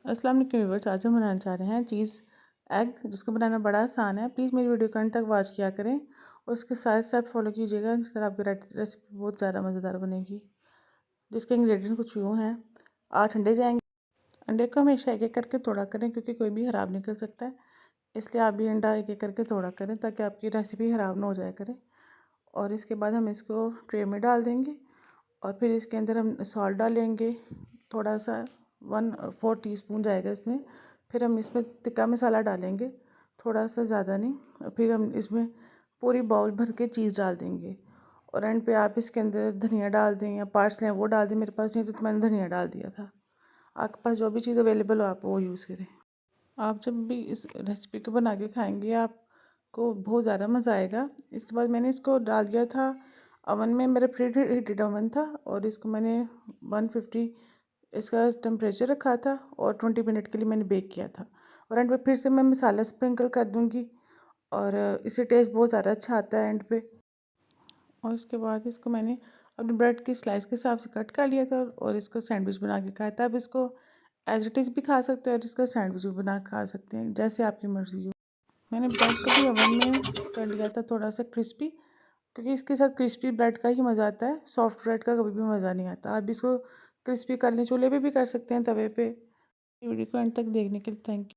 अस्सलाम वालेकुम व्यूअर्स, आज हम बनाना चाह रहे हैं चीज़ एग, जिसको बनाना बड़ा आसान है। प्लीज़ मेरी वीडियो को अंत तक वॉच किया करें और उसके साथ साथ फॉलो कीजिएगा। इस तरह आपकी रेसिपी बहुत ज़्यादा मज़ेदार बनेगी। जिसके इंग्रेडिएंट कुछ यूँ हैं। 8 अंडे जाएंगे। अंडे को हमेशा एक एक करके तोड़ा करें, क्योंकि कोई भी ख़राब निकल सकता है। इसलिए आप भी अंडा एक एक करके तोड़ा करें, ताकि आपकी रेसिपी ख़राब ना हो जाया करे। और इसके बाद हम इसको ट्रे में डाल देंगे और फिर इसके अंदर हम सॉल्ट डालेंगे। थोड़ा सा 1/4 टीस्पून जाएगा इसमें। फिर हम इसमें टिक्का मसाला डालेंगे, थोड़ा सा, ज़्यादा नहीं। और फिर हम इसमें पूरी बाउल भर के चीज़ डाल देंगे। और एंड पे आप इसके अंदर धनिया डाल दें या पार्सले हैं वो डाल दें। मेरे पास नहीं तो मैंने धनिया डाल दिया था। आपके पास जो भी चीज़ अवेलेबल हो आप वो यूज़ करें। आप जब भी इस रेसिपी को बना के खाएँगे आपको बहुत ज़्यादा मज़ा आएगा। इसके बाद मैंने इसको डाल दिया था ओवन में। मेरा प्री हीटेड ओवन था और इसको मैंने 150 इसका टेम्परेचर रखा था और 20 मिनट के लिए मैंने बेक किया था। और एंड पे फिर से मैं मसाला स्प्रिंकल कर दूँगी और इससे टेस्ट बहुत ज़्यादा अच्छा आता है एंड पे। और उसके बाद इसको मैंने अपने ब्रेड की स्लाइस के हिसाब से कट कर लिया था और इसका सैंडविच बना के खाया था। अब इसको एज इट इज़ भी खा सकते हैं और इसका सैंडविच भी बना के खा सकते हैं, जैसे आपकी मर्ज़ी हो। मैंने ब्रेड को भी ओवन में कर लिया था थोड़ा सा क्रिस्पी, क्योंकि इसके साथ क्रिस्पी ब्रेड का ही मज़ा आता है। सॉफ्ट ब्रेड का कभी भी मज़ा नहीं आता। आप इसको क्रिस्पी कर लें, चूल्हे पे भी कर सकते हैं, तवे पे। वीडियो को एंड तक देखने के लिए थैंक यू।